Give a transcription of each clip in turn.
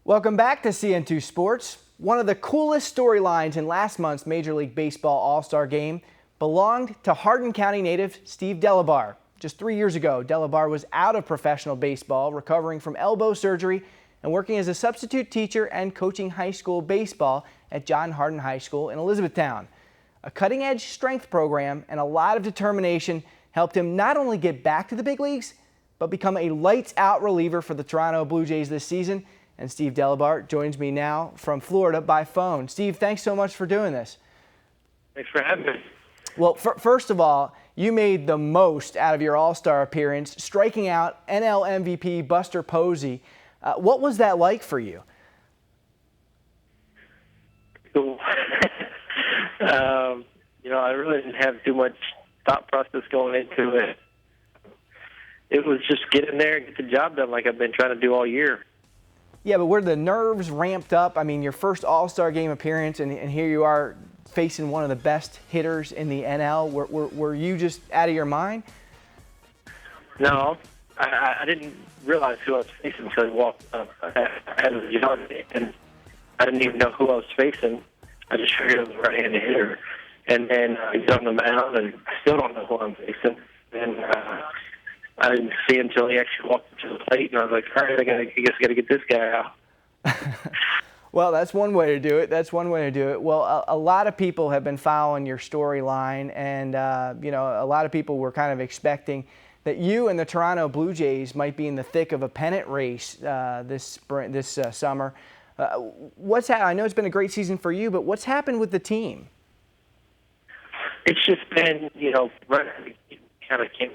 Welcome back to CN2 Sports. One of the coolest storylines in last month's Major League Baseball All-Star Game belonged to Hardin County native Steve Delabar. Just 3 years ago, Delabar was out of professional baseball, recovering from elbow surgery and working as a substitute teacher and coaching high school baseball at John Hardin High School in Elizabethtown. A cutting-edge strength program and a lot of determination helped him not only get back to the big leagues, but become a lights-out reliever for the Toronto Blue Jays this season. And Steve Delabar joins me now from Florida by phone. Steve, thanks so much for doing this. Thanks for having me. Well, first of all, you made the most out of your All-Star appearance, striking out NL MVP Buster Posey. What was that like for you? Cool. I really didn't have too much thought process going into it. It was just get in there and get the job done like I've been trying to do all year. Yeah, but were the nerves ramped up? I mean, your first All-Star game appearance, and here you are facing one of the best hitters in the NL. Were you just out of your mind? No, I didn't realize who I was facing until I walked up. I had a yard, and I didn't even know who I was facing. I just figured it was a right-handed hitter. And then I get on the mound, and I still don't know who I'm facing. And I didn't see him until he actually walked up to the plate, and I was like, all right, I guess I got to get this guy out. Well, that's one way to do it. Well, a lot of people have been following your storyline, and a lot of people were kind of expecting that you and the Toronto Blue Jays might be in the thick of a pennant race this summer. What's happened? I know it's been a great season for you, but what's happened with the team? It's just been, right kind of came,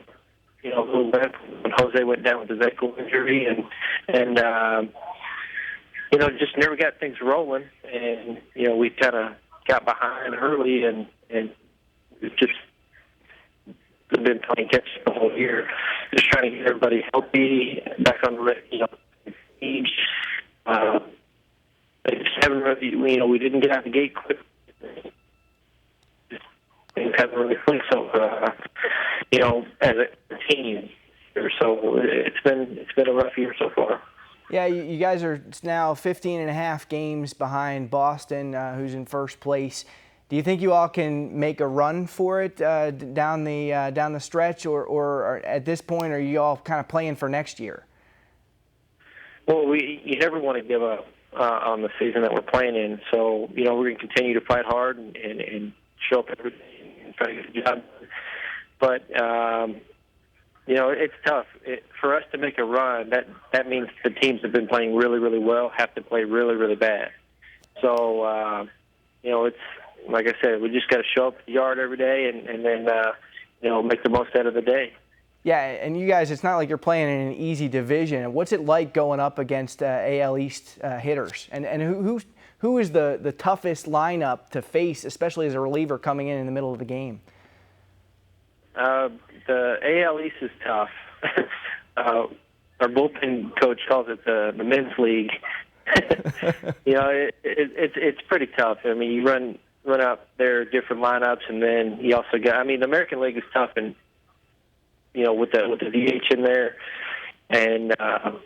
a little bit when Jose went down with his ankle injury, and just never got things rolling, and we kind of got behind early, and we've just been playing catch the whole year, just trying to get everybody healthy, back on the stage. Just haven't really, we didn't get out the gate quick. Things haven't really clicked, so as a team, so it's been a rough year so far. Yeah, you guys are now 15 and a half games behind Boston, who's in first place. Do you think you all can make a run for it down the stretch, or at this point are you all kind of playing for next year? Well, you never want to give up on the season that we're playing in, so we're going to continue to fight hard and show up every day and try to get the job done. But it's tough. For us to make a run, that means the teams have been playing really, really well have to play really, really bad. So, it's like I said, we just got to show up at the yard every day and then, make the most out of the day. Yeah, and you guys, it's not like you're playing in an easy division. What's it like going up against AL East hitters? And who is the toughest lineup to face, especially as a reliever coming in the middle of the game? The AL East is tough. Our bullpen coach calls it the men's league. It's pretty tough. I mean, you run out there different lineups, and then you also got. The American League is tough, and with the DH in there, and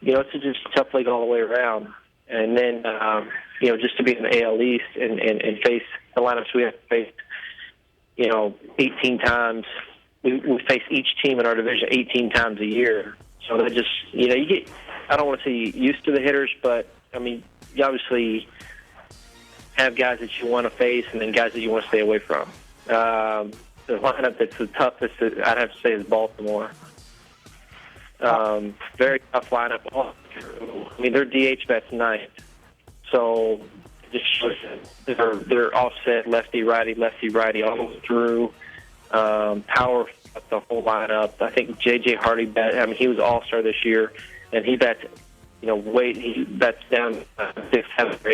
it's just a tough league all the way around. And then just to be in the AL East and face the lineups we have to face, 18 times. We face each team in our division 18 times a year. So that just, you get, I don't want to say used to the hitters, but, you obviously have guys that you want to face and then guys that you want to stay away from. The lineup that's the toughest, I'd have to say, is Baltimore. Very tough lineup all through. Their DH bat's ninth. So it just shows that they're all set lefty, righty all the way through. Power the whole lineup. I think J.J. Hardy he was All-Star this year, and he bats, he bats down 6th, 7th, or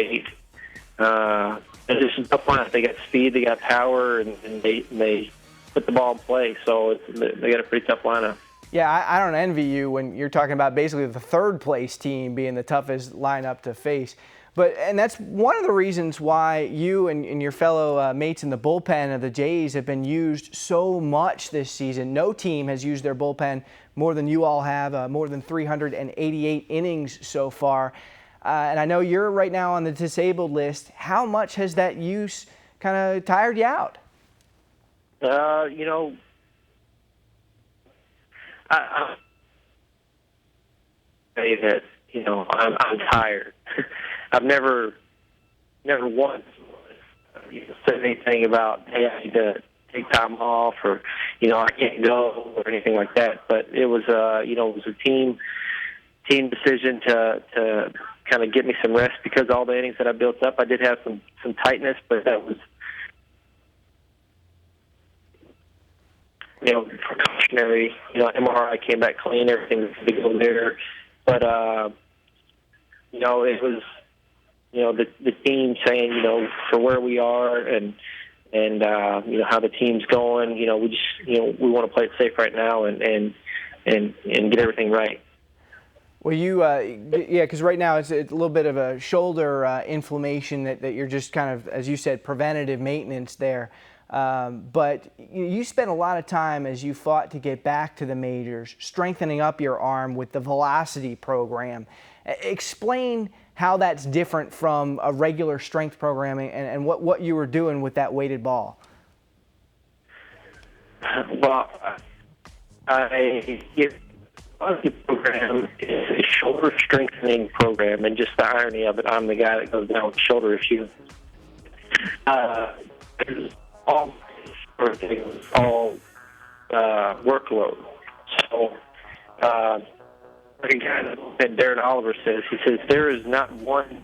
8th. It's just a tough lineup. They got speed, they got power, and they put the ball in play. So they got a pretty tough lineup. Yeah, I don't envy you when you're talking about basically the third place team being the toughest lineup to face. And that's one of the reasons why you and your fellow mates in the bullpen of the Jays have been used so much this season. No team has used their bullpen more than you all have, more than 388 innings so far. And I know you're right now on the disabled list. How much has that use kind of tired you out? You know, I say that, you know, I'm tired. I've never once said anything about, hey, I need to take time off, or, you know, I can't go, or anything like that. But it was, you know, it was a team decision to kind of get me some rest, because all the innings that I built up, I did have some tightness, but that was, you know, precautionary. You know, MRI came back clean, everything was good to go there. But, you know, it was, you know, the team saying, you know, for where we are and you know, how the team's going, you know, we just, you know, we want to play it safe right now and get everything right. Well, yeah, because right now it's a little bit of a shoulder inflammation that you're just kind of, as you said, preventative maintenance there. But you spent a lot of time as you fought to get back to the majors, strengthening up your arm with the Velocity program. Explain how that's different from a regular strength programming and what you were doing with that weighted ball. Well, the program is a shoulder strengthening program, and just the irony of it, I'm the guy that goes down with shoulder issues. All things, all workload. So, like a guy that Darren Oliver says, he says there is not one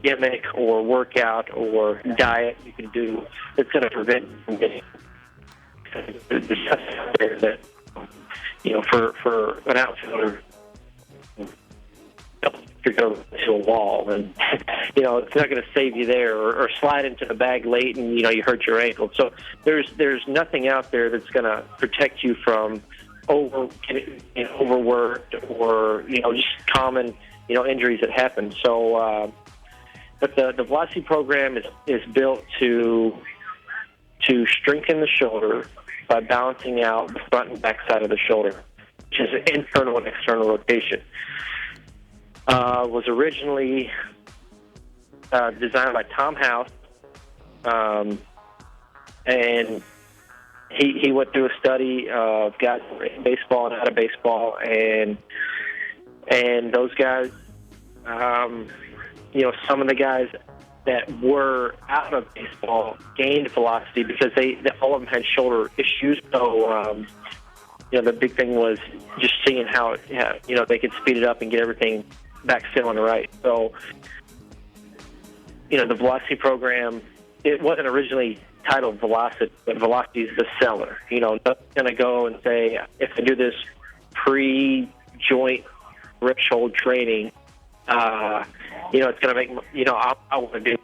gimmick or workout or diet you can do that's going to prevent you from getting. There's stuff out there that, you know, for an outfielder, you're going to a wall, and you know it's not going to save you there, or slide into the bag late and you know you hurt your ankle. So there's nothing out there that's going to protect you from getting overworked or you know just common you know injuries that happen. So, but the Velocity program is built to strengthen the shoulder by balancing out the front and back side of the shoulder, which is an internal and external rotation. Was originally designed by Tom House, and he went through a study of guys in baseball and out of baseball, and those guys, you know, some of the guys that were out of baseball gained velocity because all of them had shoulder issues. So, you know, the big thing was just seeing how you know they could speed it up and get everything back feeling right. So, you know, the Velocity program, it wasn't originally titled Velocity, but Velocity is the seller. You know, nothing's going to go and say, if I do this pre-joint threshold training, you know, it's going to make, you know, I want to do.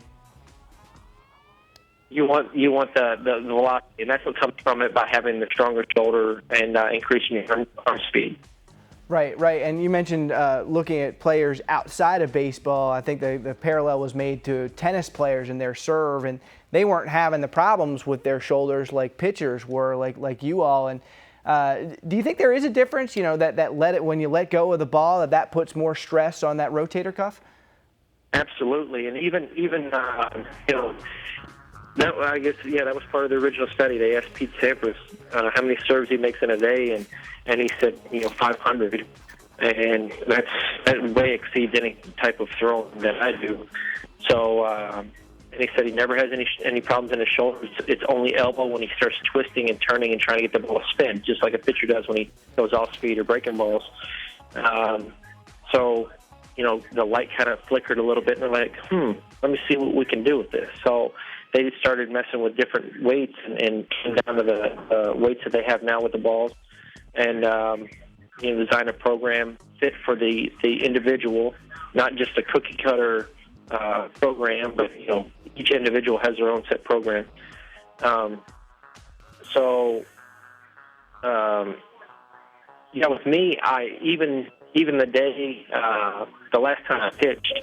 You want the velocity, and that's what comes from it by having the stronger shoulder and increasing your arm speed. Right. And you mentioned looking at players outside of baseball. I think the parallel was made to tennis players and their serve, and they weren't having the problems with their shoulders like pitchers were, like you all. And do you think there is a difference, you know, that when you let go of the ball, that puts more stress on that rotator cuff? Absolutely, and even you know. I guess, yeah, that was part of the original study. They asked Pete Sampras how many serves he makes in a day, and he said, you know, 500. And that way exceeds any type of throwing that I do. So, and he said he never has any problems in his shoulder. It's only elbow when he starts twisting and turning and trying to get the ball to spin, just like a pitcher does when he goes off speed or breaking balls. So, you know, the light kind of flickered a little bit, and they're like, let me see what we can do with this. So they started messing with different weights and came down to the weights that they have now with the balls, and you know, design a program fit for the individual, not just a cookie cutter program, but you know, each individual has their own set program. So yeah, with me, I even the day the last time I pitched,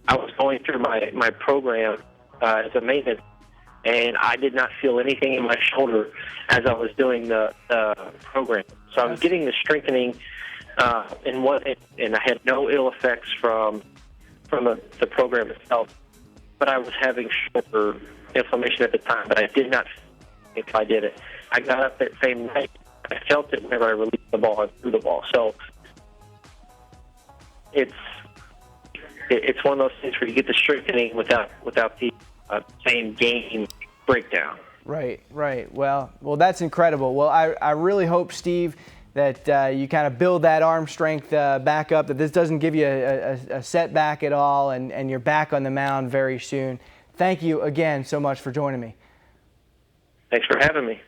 I was going through my program as a maintenance. And I did not feel anything in my shoulder as I was doing the program. So I was getting the strengthening and I had no ill effects from from the program itself. But I was having shoulder inflammation at the time, but I did not feel if I did it. I got up that same night. I felt it whenever I released the ball and threw the ball. So it's one of those things where you get the strengthening without the same game breakdown. Right. Well, that's incredible. Well, I really hope, Steve, that you kind of build that arm strength back up, that this doesn't give you a setback at all, and you're back on the mound very soon. Thank you again so much for joining me. Thanks for having me.